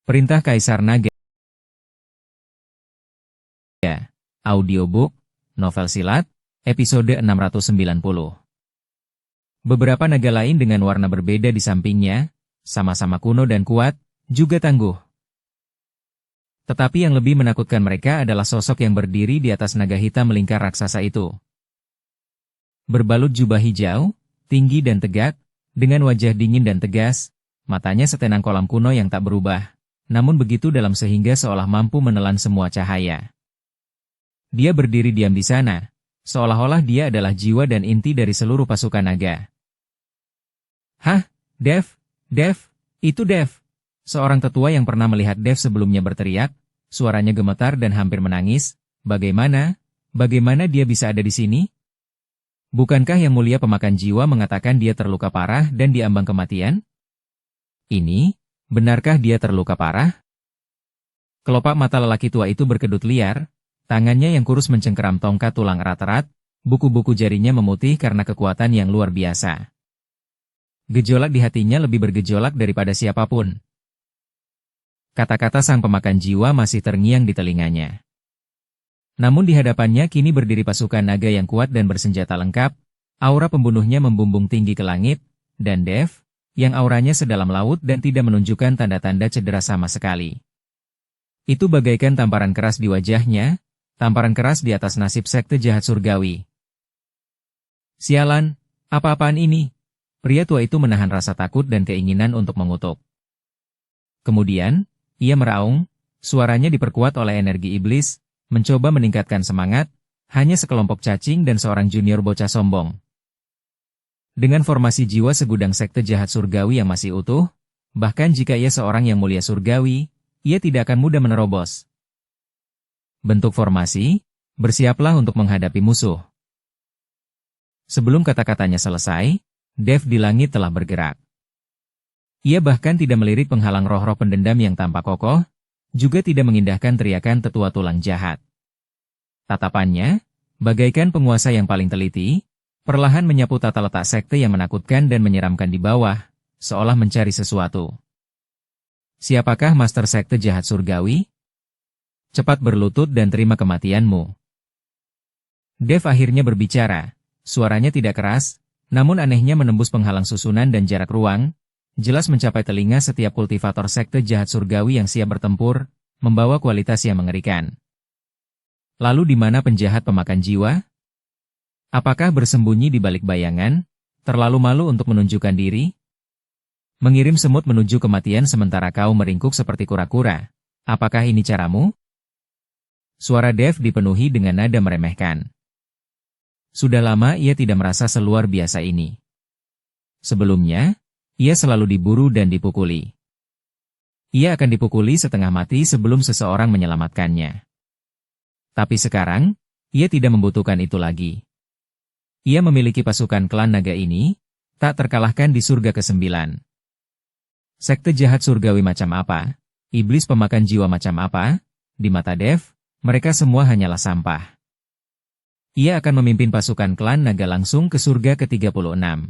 Perintah Kaisar Naga. Audiobook, novel silat, episode 690. Beberapa naga lain dengan warna berbeda di sampingnya, sama-sama kuno dan kuat, juga tangguh. Tetapi yang lebih menakutkan mereka adalah sosok yang berdiri di atas naga hitam melingkar raksasa itu. Berbalut jubah hijau, tinggi dan tegak, dengan wajah dingin dan tegas, matanya setenang kolam kuno yang tak berubah, namun begitu dalam sehingga seolah mampu menelan semua cahaya. Dia berdiri diam di sana, seolah-olah dia adalah jiwa dan inti dari seluruh pasukan naga. Hah, Dev, itu Dev. Seorang tetua yang pernah melihat Dev sebelumnya berteriak, suaranya gemetar dan hampir menangis. Bagaimana dia bisa ada di sini? Bukankah Yang Mulia Pemakan Jiwa mengatakan dia terluka parah dan diambang kematian? Ini, benarkah dia terluka parah? Kelopak mata lelaki tua itu berkedut liar, tangannya yang kurus mencengkeram tongkat tulang erat-erat, buku-buku jarinya memutih karena kekuatan yang luar biasa. Gejolak di hatinya lebih bergejolak daripada siapapun. Kata-kata sang pemakan jiwa masih terngiang di telinganya. Namun di hadapannya kini berdiri pasukan naga yang kuat dan bersenjata lengkap, aura pembunuhnya membumbung tinggi ke langit, dan Dev, yang auranya sedalam laut dan tidak menunjukkan tanda-tanda cedera sama sekali. Itu bagaikan tamparan keras di wajahnya, tamparan keras di atas nasib sekte jahat surgawi. Sialan, apa-apaan ini? Pria tua itu menahan rasa takut dan keinginan untuk mengutuk. Kemudian, ia meraung, suaranya diperkuat oleh energi iblis, mencoba meningkatkan semangat, hanya sekelompok cacing dan seorang junior bocah sombong. Dengan formasi jiwa segudang sekte jahat surgawi yang masih utuh, bahkan jika ia seorang yang mulia surgawi, ia tidak akan mudah menerobos. Bentuk formasi, bersiaplah untuk menghadapi musuh. Sebelum kata-katanya selesai, Dev di langit telah bergerak. Ia bahkan tidak melirik penghalang roh-roh pendendam yang tampak kokoh, juga tidak mengindahkan teriakan tetua tulang jahat. Tatapannya, bagaikan penguasa yang paling teliti, perlahan menyapu tata letak sekte yang menakutkan dan menyeramkan di bawah, seolah mencari sesuatu. Siapakah master sekte jahat surgawi? Cepat berlutut dan terima kematianmu. Dev akhirnya berbicara, suaranya tidak keras, namun anehnya menembus penghalang susunan dan jarak ruang, jelas mencapai telinga setiap kultivator sekte jahat surgawi yang siap bertempur, membawa kualitas yang mengerikan. Lalu di mana penjahat pemakan jiwa? Apakah bersembunyi di balik bayangan, terlalu malu untuk menunjukkan diri? Mengirim semut menuju kematian sementara kau meringkuk seperti kura-kura. Apakah ini caramu? Suara Dev dipenuhi dengan nada meremehkan. Sudah lama ia tidak merasa seluar biasa ini. Sebelumnya, ia selalu diburu dan dipukuli. Ia akan dipukuli setengah mati sebelum seseorang menyelamatkannya. Tapi sekarang, ia tidak membutuhkan itu lagi. Ia memiliki pasukan klan naga ini, tak terkalahkan di surga ke-9. Sekte jahat surgawi macam apa? Iblis pemakan jiwa macam apa? Di mata Dev, mereka semua hanyalah sampah. Ia akan memimpin pasukan klan naga langsung ke surga ke-36.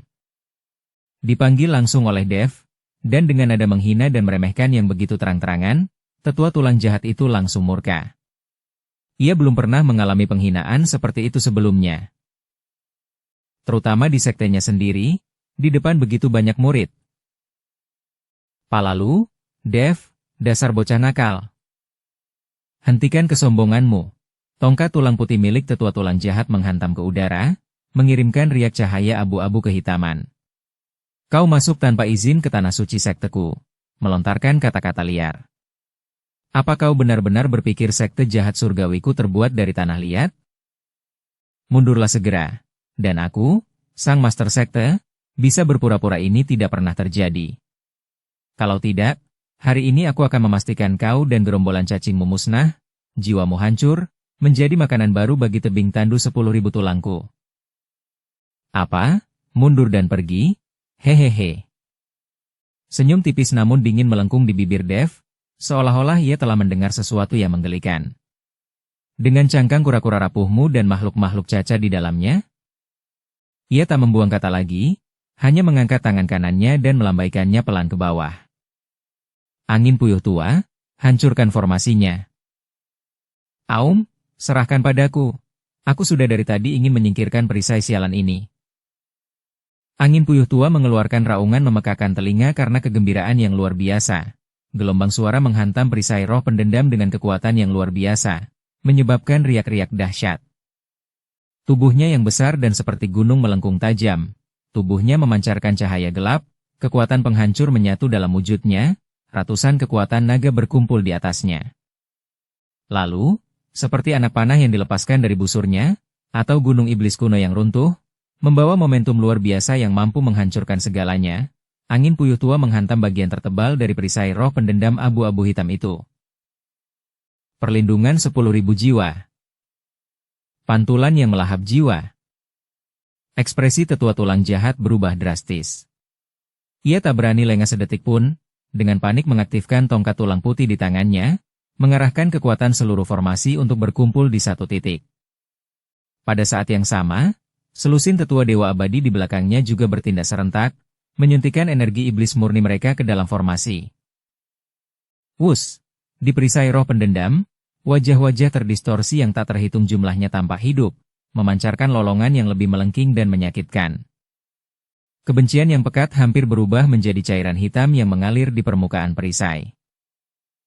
Dipanggil langsung oleh Dev, dan dengan nada menghina dan meremehkan yang begitu terang-terangan, tetua tulang jahat itu langsung murka. Ia belum pernah mengalami penghinaan seperti itu sebelumnya. Terutama di sektenya sendiri, di depan begitu banyak murid. Palalu, Dev, dasar bocah nakal. Hentikan kesombonganmu. Tongkat tulang putih milik tetua tulang jahat menghantam ke udara, mengirimkan riak cahaya abu-abu kehitaman. Kau masuk tanpa izin ke tanah suci sekteku, melontarkan kata-kata liar. Apa kau benar-benar berpikir sekte jahat surgawiku terbuat dari tanah liat? Mundurlah segera, dan aku, sang master sekte, bisa berpura-pura ini tidak pernah terjadi. Kalau tidak, hari ini aku akan memastikan kau dan gerombolan cacingmu musnah, jiwamu hancur, menjadi makanan baru bagi tebing tandu 10.000 tulangku. Apa? Mundur dan pergi? Hehehe. Senyum tipis namun dingin melengkung di bibir Dev, seolah-olah ia telah mendengar sesuatu yang menggelikan. Dengan cangkang kura-kura rapuhmu dan makhluk-makhluk caca di dalamnya? Ia tak membuang kata lagi, hanya mengangkat tangan kanannya dan melambaikannya pelan ke bawah. Angin puyuh tua, hancurkan formasinya. Aum, serahkan padaku. Aku sudah dari tadi ingin menyingkirkan perisai sialan ini. Angin puyuh tua mengeluarkan raungan memekakan telinga karena kegembiraan yang luar biasa. Gelombang suara menghantam perisai roh pendendam dengan kekuatan yang luar biasa, menyebabkan riak-riak dahsyat. Tubuhnya yang besar dan seperti gunung melengkung tajam. Tubuhnya memancarkan cahaya gelap, kekuatan penghancur menyatu dalam wujudnya, ratusan kekuatan naga berkumpul di atasnya. Lalu, seperti anak panah yang dilepaskan dari busurnya, atau gunung iblis kuno yang runtuh, membawa momentum luar biasa yang mampu menghancurkan segalanya, angin puyuh tua menghantam bagian tertebal dari perisai roh pendendam abu-abu hitam itu. Perlindungan 10.000 jiwa. Pantulan yang melahap jiwa. Ekspresi tetua tulang jahat berubah drastis. Ia tak berani lengah sedetik pun, dengan panik mengaktifkan tongkat tulang putih di tangannya, mengarahkan kekuatan seluruh formasi untuk berkumpul di satu titik. Pada saat yang sama, selusin tetua dewa abadi di belakangnya juga bertindak serentak, menyuntikkan energi iblis murni mereka ke dalam formasi. Wus! Di perisai roh pendendam, wajah-wajah terdistorsi yang tak terhitung jumlahnya tampak hidup, memancarkan lolongan yang lebih melengking dan menyakitkan. Kebencian yang pekat hampir berubah menjadi cairan hitam yang mengalir di permukaan perisai.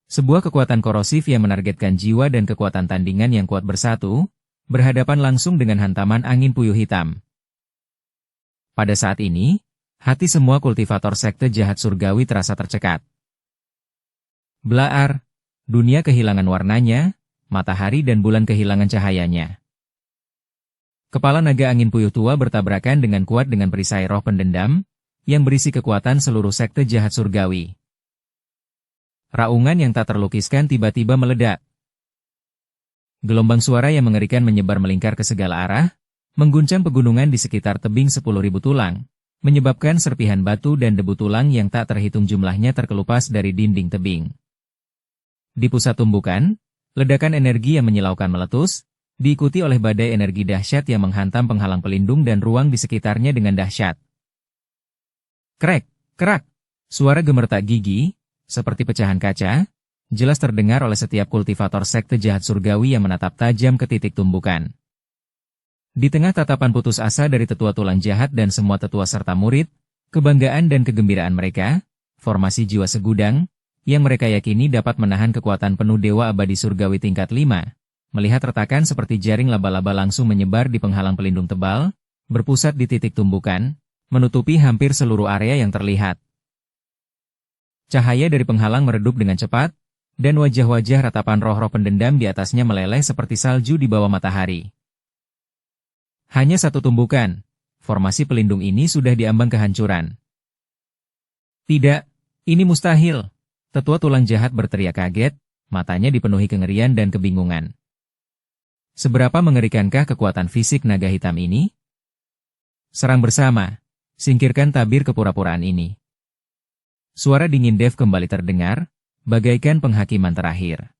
Sebuah kekuatan korosif yang menargetkan jiwa dan kekuatan tandingan yang kuat bersatu, berhadapan langsung dengan hantaman angin puyuh hitam. Pada saat ini, hati semua kultivator sekte jahat surgawi terasa tercekat. Blaar! Dunia kehilangan warnanya, matahari dan bulan kehilangan cahayanya. Kepala naga angin puyuh tua bertabrakan dengan kuat dengan perisai roh pendendam, yang berisi kekuatan seluruh sekte jahat surgawi. Raungan yang tak terlukiskan tiba-tiba meledak. Gelombang suara yang mengerikan menyebar melingkar ke segala arah, mengguncang pegunungan di sekitar tebing 10.000 tulang, menyebabkan serpihan batu dan debu tulang yang tak terhitung jumlahnya terkelupas dari dinding tebing. Di pusat tumbukan, ledakan energi yang menyilaukan meletus, diikuti oleh badai energi dahsyat yang menghantam penghalang pelindung dan ruang di sekitarnya dengan dahsyat. Krek, kerak, suara gemertak gigi, seperti pecahan kaca, jelas terdengar oleh setiap kultivator sekte jahat surgawi yang menatap tajam ke titik tumbukan. Di tengah tatapan putus asa dari tetua tulang jahat dan semua tetua serta murid, kebanggaan dan kegembiraan mereka, formasi jiwa segudang, yang mereka yakini dapat menahan kekuatan penuh dewa abadi surgawi tingkat 5, melihat retakan seperti jaring laba-laba langsung menyebar di penghalang pelindung tebal, berpusat di titik tumbukan, menutupi hampir seluruh area yang terlihat. Cahaya dari penghalang meredup dengan cepat, dan wajah-wajah ratapan roh-roh pendendam di atasnya meleleh seperti salju di bawah matahari. Hanya satu tumbukan, formasi pelindung ini sudah diambang kehancuran. Tidak, ini mustahil. Tetua tulang jahat berteriak kaget, matanya dipenuhi kengerian dan kebingungan. Seberapa mengerikankah kekuatan fisik naga hitam ini? Serang bersama, singkirkan tabir kepura-puraan ini. Suara dingin Dev kembali terdengar, bagaikan penghakiman terakhir.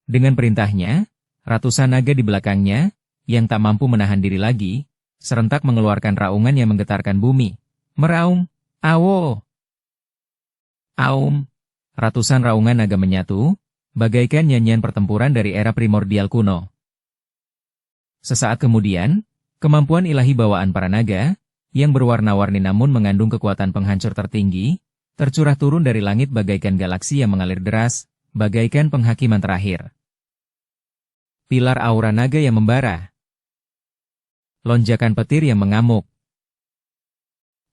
Dengan perintahnya, ratusan naga di belakangnya, yang tak mampu menahan diri lagi, serentak mengeluarkan raungan yang menggetarkan bumi. Meraung, awo! Aum! Ratusan raungan naga menyatu, bagaikan nyanyian pertempuran dari era primordial kuno. Sesaat kemudian, kemampuan ilahi bawaan para naga, yang berwarna-warni namun mengandung kekuatan penghancur tertinggi, tercurah turun dari langit bagaikan galaksi yang mengalir deras, bagaikan penghakiman terakhir. Pilar aura naga yang membara. Lonjakan petir yang mengamuk.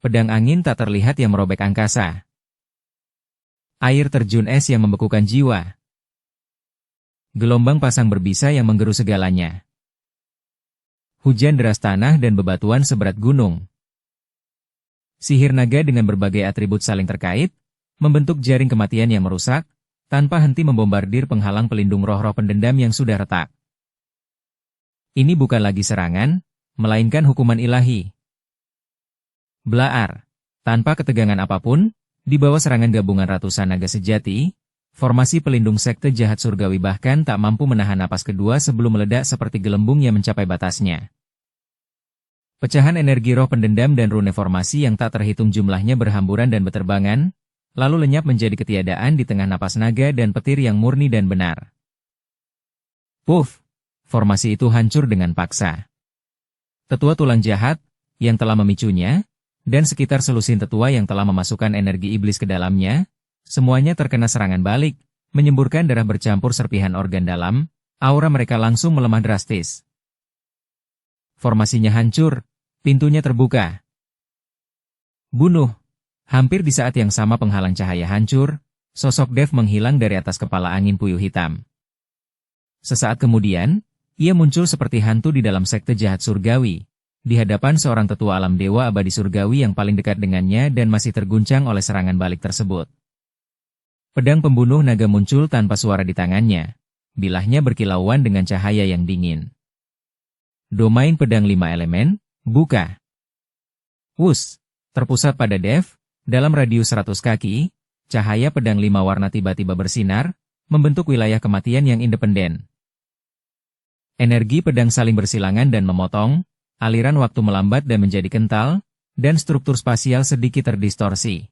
Pedang angin tak terlihat yang merobek angkasa. Air terjun es yang membekukan jiwa. Gelombang pasang berbisa yang menggeru segalanya. Hujan deras tanah dan bebatuan seberat gunung. Sihir naga dengan berbagai atribut saling terkait, membentuk jaring kematian yang merusak, tanpa henti membombardir penghalang pelindung roh-roh pendendam yang sudah retak. Ini bukan lagi serangan, melainkan hukuman ilahi. Blaar, tanpa ketegangan apapun, di bawah serangan gabungan ratusan naga sejati, formasi pelindung sekte jahat surgawi bahkan tak mampu menahan napas kedua sebelum meledak seperti gelembung yang mencapai batasnya. Pecahan energi roh pendendam dan rune formasi yang tak terhitung jumlahnya berhamburan dan beterbangan, lalu lenyap menjadi ketiadaan di tengah napas naga dan petir yang murni dan benar. Puff! Formasi itu hancur dengan paksa. Tetua tulang jahat, yang telah memicunya, dan sekitar selusin tetua yang telah memasukkan energi iblis ke dalamnya, semuanya terkena serangan balik, menyemburkan darah bercampur serpihan organ dalam, aura mereka langsung melemah drastis. Formasinya hancur, pintunya terbuka. Bunuh! Hampir di saat yang sama penghalang cahaya hancur, sosok Dev menghilang dari atas kepala angin puyuh hitam. Sesaat kemudian, ia muncul seperti hantu di dalam sekte jahat surgawi, di hadapan seorang tetua alam dewa abadi surgawi yang paling dekat dengannya dan masih terguncang oleh serangan balik tersebut. Pedang pembunuh naga muncul tanpa suara di tangannya, bilahnya berkilauan dengan cahaya yang dingin. Domain pedang 5 elemen, buka. Wus, terpusat pada Dev, dalam radius 100 kaki, cahaya pedang 5 warna tiba-tiba bersinar, membentuk wilayah kematian yang independen. Energi pedang saling bersilangan dan memotong, aliran waktu melambat dan menjadi kental, dan struktur spasial sedikit terdistorsi.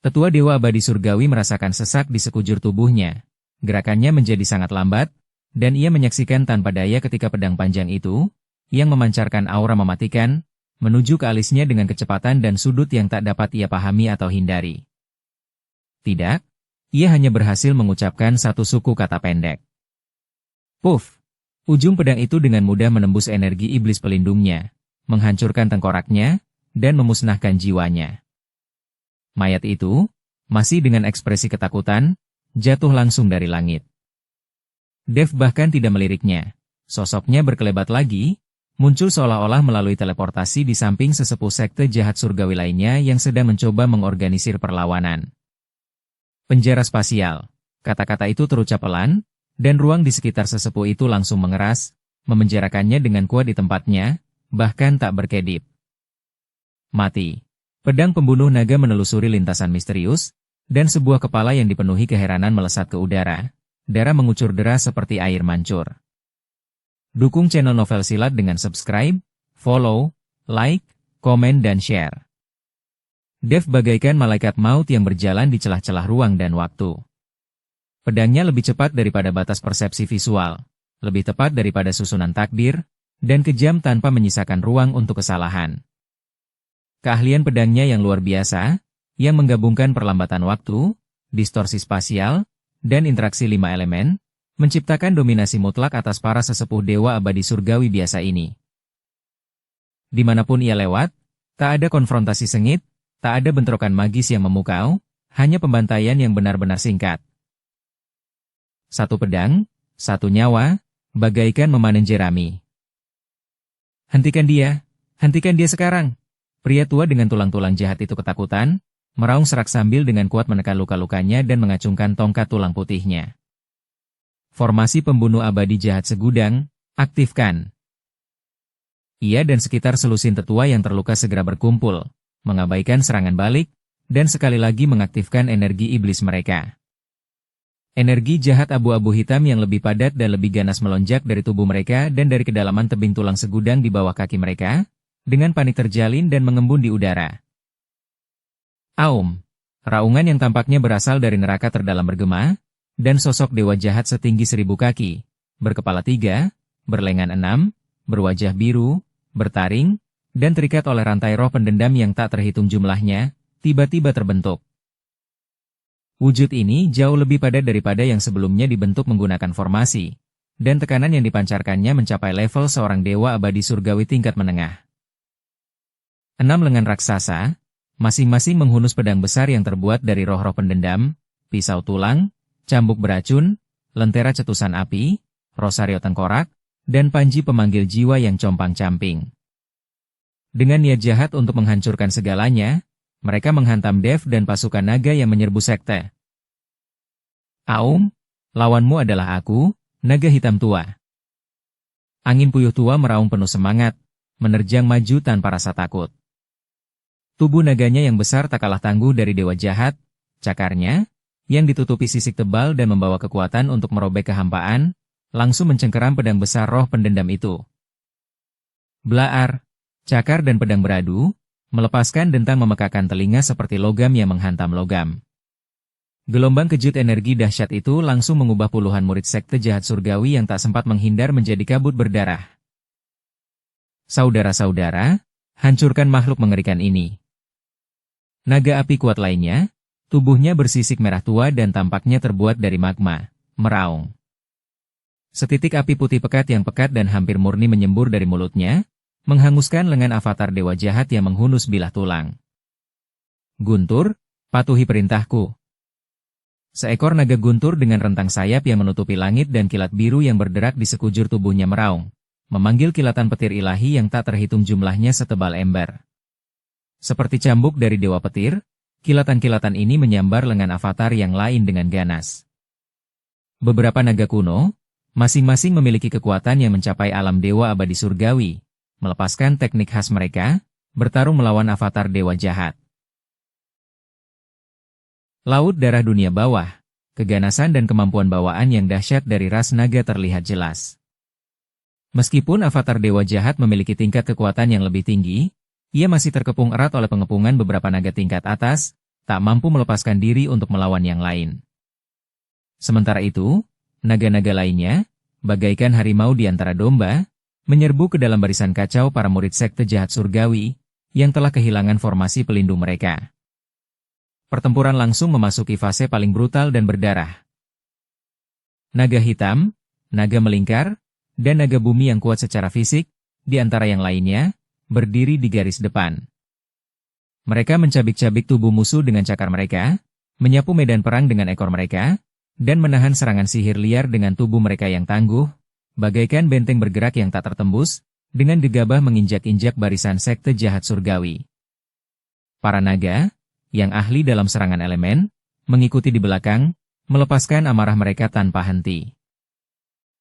Tetua Dewa Abadi Surgawi merasakan sesak di sekujur tubuhnya. Gerakannya menjadi sangat lambat, dan ia menyaksikan tanpa daya ketika pedang panjang itu, yang memancarkan aura mematikan, menuju ke alisnya dengan kecepatan dan sudut yang tak dapat ia pahami atau hindari. Tidak, ia hanya berhasil mengucapkan satu suku kata pendek. Puff! Ujung pedang itu dengan mudah menembus energi iblis pelindungnya, menghancurkan tengkoraknya, dan memusnahkan jiwanya. Mayat itu, masih dengan ekspresi ketakutan, jatuh langsung dari langit. Dev bahkan tidak meliriknya. Sosoknya berkelebat lagi, muncul seolah-olah melalui teleportasi di samping sesepuh sekte jahat surgawi lainnya yang sedang mencoba mengorganisir perlawanan. Penjara spasial. Kata-kata itu terucap pelan, dan ruang di sekitar sesepuh itu langsung mengeras, memenjarakannya dengan kuat di tempatnya, bahkan tak berkedip. Mati. Pedang pembunuh naga menelusuri lintasan misterius, dan sebuah kepala yang dipenuhi keheranan melesat ke udara. Darah mengucur deras seperti air mancur. Dukung channel Novel Silat dengan subscribe, follow, like, komen dan share. Dev bagaikan malaikat maut yang berjalan di celah-celah ruang dan waktu. Pedangnya lebih cepat daripada batas persepsi visual, lebih tepat daripada susunan takdir, dan kejam tanpa menyisakan ruang untuk kesalahan. Keahlian pedangnya yang luar biasa, yang menggabungkan perlambatan waktu, distorsi spasial, dan interaksi 5 elemen, menciptakan dominasi mutlak atas para sesepuh dewa abadi surgawi biasa ini. Dimanapun ia lewat, tak ada konfrontasi sengit, tak ada bentrokan magis yang memukau, hanya pembantaian yang benar-benar singkat. Satu pedang, satu nyawa, bagaikan memanen jerami. Hentikan dia sekarang. Pria tua dengan tulang-tulang jahat itu ketakutan, meraung serak sambil dengan kuat menekan luka-lukanya dan mengacungkan tongkat tulang putihnya. Formasi pembunuh abadi jahat segudang, aktifkan. Ia dan sekitar selusin tetua yang terluka segera berkumpul, mengabaikan serangan balik, dan sekali lagi mengaktifkan energi iblis mereka. Energi jahat abu-abu hitam yang lebih padat dan lebih ganas melonjak dari tubuh mereka dan dari kedalaman tebing tulang segudang di bawah kaki mereka, dengan panik terjalin dan mengembun di udara. Aum! Raungan yang tampaknya berasal dari neraka terdalam bergema, dan sosok dewa jahat setinggi 1000 kaki, berkepala 3, berlengan 6, berwajah biru, bertaring, dan terikat oleh rantai roh pendendam yang tak terhitung jumlahnya, tiba-tiba terbentuk. Wujud ini jauh lebih padat daripada yang sebelumnya dibentuk menggunakan formasi, dan tekanan yang dipancarkannya mencapai level seorang dewa abadi surgawi tingkat menengah. 6 lengan raksasa, masing-masing menghunus pedang besar yang terbuat dari roh-roh pendendam, pisau tulang, cambuk beracun, lentera cetusan api, rosario tengkorak, dan panji pemanggil jiwa yang compang-camping. Dengan niat jahat untuk menghancurkan segalanya, mereka menghantam Dev dan pasukan naga yang menyerbu sekte. Aum, lawanmu adalah aku, naga hitam tua. Angin puyuh tua meraung penuh semangat, menerjang maju tanpa rasa takut. Tubuh naganya yang besar tak kalah tangguh dari dewa jahat, cakarnya, yang ditutupi sisik tebal dan membawa kekuatan untuk merobek kehampaan, langsung mencengkeram pedang besar roh pendendam itu. Blaar, cakar dan pedang beradu, melepaskan dentang memekakan telinga seperti logam yang menghantam logam. Gelombang kejut energi dahsyat itu langsung mengubah puluhan murid sekte jahat surgawi yang tak sempat menghindar menjadi kabut berdarah. Saudara-saudara, hancurkan makhluk mengerikan ini. Naga api kuat lainnya, tubuhnya bersisik merah tua dan tampaknya terbuat dari magma, meraung. Setitik api putih pekat yang pekat dan hampir murni menyembur dari mulutnya, menghanguskan lengan avatar dewa jahat yang menghunus bilah tulang. Guntur, patuhi perintahku. Seekor naga guntur dengan rentang sayap yang menutupi langit dan kilat biru yang berderak di sekujur tubuhnya meraung, memanggil kilatan petir ilahi yang tak terhitung jumlahnya setebal ember. Seperti cambuk dari dewa petir, kilatan-kilatan ini menyambar lengan avatar yang lain dengan ganas. Beberapa naga kuno, masing-masing memiliki kekuatan yang mencapai alam dewa abadi surgawi, melepaskan teknik khas mereka, bertarung melawan avatar dewa jahat. Laut darah dunia bawah, keganasan dan kemampuan bawaan yang dahsyat dari ras naga terlihat jelas. Meskipun avatar dewa jahat memiliki tingkat kekuatan yang lebih tinggi, ia masih terkepung erat oleh pengepungan beberapa naga tingkat atas, tak mampu melepaskan diri untuk melawan yang lain. Sementara itu, naga-naga lainnya, bagaikan harimau di antara domba, menyerbu ke dalam barisan kacau para murid sekte jahat surgawi, yang telah kehilangan formasi pelindung mereka. Pertempuran langsung memasuki fase paling brutal dan berdarah. Naga hitam, naga melingkar, dan naga bumi yang kuat secara fisik, di antara yang lainnya, berdiri di garis depan. Mereka mencabik-cabik tubuh musuh dengan cakar mereka, menyapu medan perang dengan ekor mereka, dan menahan serangan sihir liar dengan tubuh mereka yang tangguh, bagaikan benteng bergerak yang tak tertembus, dengan gegabah menginjak-injak barisan sekte jahat surgawi. Para naga, yang ahli dalam serangan elemen, mengikuti di belakang, melepaskan amarah mereka tanpa henti.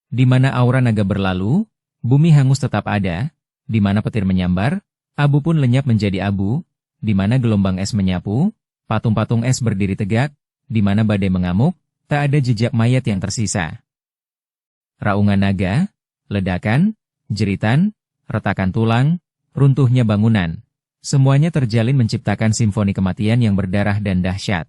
Di mana aura naga berlalu, bumi hangus tetap ada, di mana petir menyambar, abu pun lenyap menjadi abu, di mana gelombang es menyapu, patung-patung es berdiri tegak, di mana badai mengamuk, tak ada jejak mayat yang tersisa. Raungan naga, ledakan, jeritan, retakan tulang, runtuhnya bangunan, semuanya terjalin menciptakan simfoni kematian yang berdarah dan dahsyat.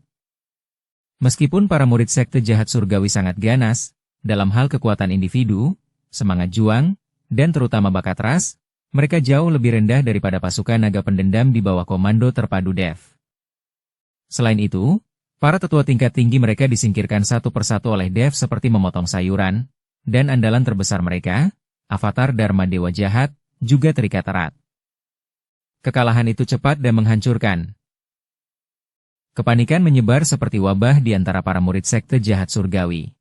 Meskipun para murid sekte jahat surgawi sangat ganas, dalam hal kekuatan individu, semangat juang, dan terutama bakat ras, mereka jauh lebih rendah daripada pasukan naga pendendam di bawah komando terpadu Dev. Selain itu, para tetua tingkat tinggi mereka disingkirkan satu persatu oleh Dev seperti memotong sayuran, dan andalan terbesar mereka, avatar Dharma Dewa Jahat, juga terikat erat. Kekalahan itu cepat dan menghancurkan. Kepanikan menyebar seperti wabah di antara para murid sekte jahat surgawi.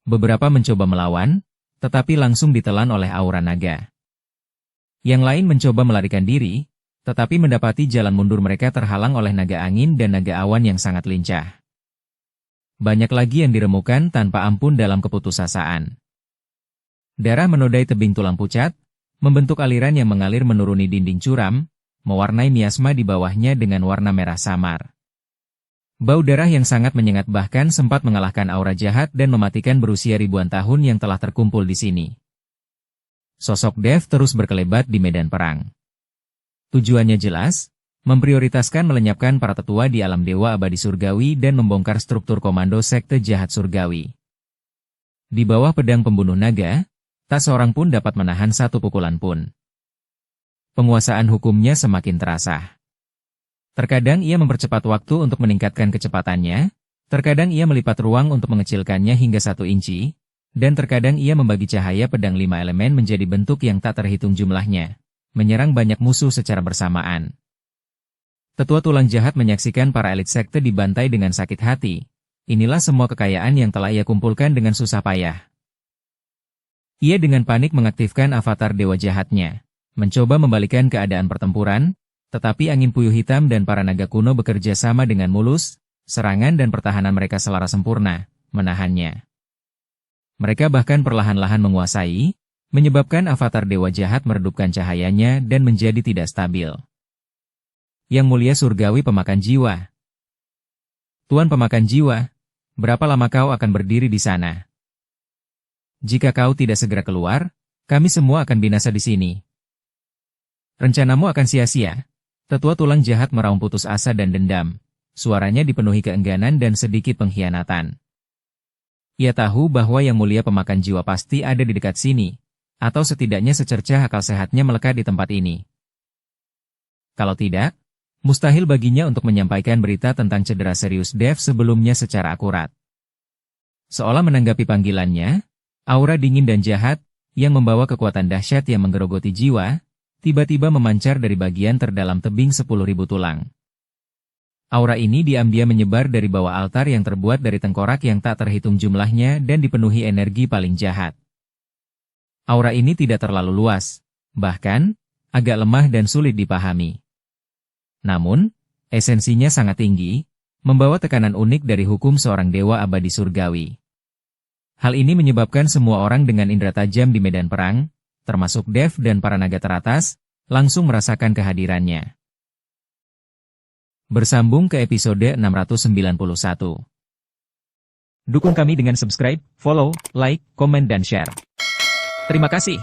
Beberapa mencoba melawan, tetapi langsung ditelan oleh aura naga. Yang lain mencoba melarikan diri, tetapi mendapati jalan mundur mereka terhalang oleh naga angin dan naga awan yang sangat lincah. Banyak lagi yang diremukan tanpa ampun dalam keputusasaan. Darah menodai tebing tulang pucat, membentuk aliran yang mengalir menuruni dinding curam, mewarnai miasma di bawahnya dengan warna merah samar. Bau darah yang sangat menyengat bahkan sempat mengalahkan aura jahat dan mematikan berusia ribuan tahun yang telah terkumpul di sini. Sosok Dev terus berkelebat di medan perang. Tujuannya jelas, memprioritaskan melenyapkan para tetua di alam dewa abadi surgawi dan membongkar struktur komando sekte jahat surgawi. Di bawah pedang pembunuh naga, tak seorang pun dapat menahan satu pukulan pun. Penguasaan hukumnya semakin terasa. Terkadang ia mempercepat waktu untuk meningkatkan kecepatannya, terkadang ia melipat ruang untuk mengecilkannya hingga 1 inci, dan terkadang ia membagi cahaya pedang 5 elemen menjadi bentuk yang tak terhitung jumlahnya, menyerang banyak musuh secara bersamaan. Tetua tulang jahat menyaksikan para elit sekte dibantai dengan sakit hati. Inilah semua kekayaan yang telah ia kumpulkan dengan susah payah. Ia dengan panik mengaktifkan avatar dewa jahatnya, mencoba membalikan keadaan pertempuran, tetapi angin puyuh hitam dan para naga kuno bekerja sama dengan mulus, serangan dan pertahanan mereka selaras sempurna, menahannya. Mereka bahkan perlahan-lahan menguasai, menyebabkan avatar dewa jahat meredupkan cahayanya dan menjadi tidak stabil. Yang mulia surgawi pemakan jiwa. Tuan pemakan jiwa, berapa lama kau akan berdiri di sana? Jika kau tidak segera keluar, kami semua akan binasa di sini. Rencanamu akan sia-sia. Tetua tulang jahat meraung putus asa dan dendam. Suaranya dipenuhi keengganan dan sedikit pengkhianatan. Ia tahu bahwa yang mulia pemakan jiwa pasti ada di dekat sini, atau setidaknya secercah akal sehatnya melekat di tempat ini. Kalau tidak, mustahil baginya untuk menyampaikan berita tentang cedera serius Dev sebelumnya secara akurat. Seolah menanggapi panggilannya, aura dingin dan jahat, yang membawa kekuatan dahsyat yang menggerogoti jiwa, tiba-tiba memancar dari bagian terdalam tebing 10.000 tulang. Aura ini diam-diam menyebar dari bawah altar yang terbuat dari tengkorak yang tak terhitung jumlahnya dan dipenuhi energi paling jahat. Aura ini tidak terlalu luas, bahkan agak lemah dan sulit dipahami. Namun, esensinya sangat tinggi, membawa tekanan unik dari hukum seorang dewa abadi surgawi. Hal ini menyebabkan semua orang dengan indera tajam di medan perang, termasuk Dev dan para naga teratas, langsung merasakan kehadirannya. Bersambung ke episode 691. Dukung kami dengan subscribe, follow, like, komen dan share. Terima kasih.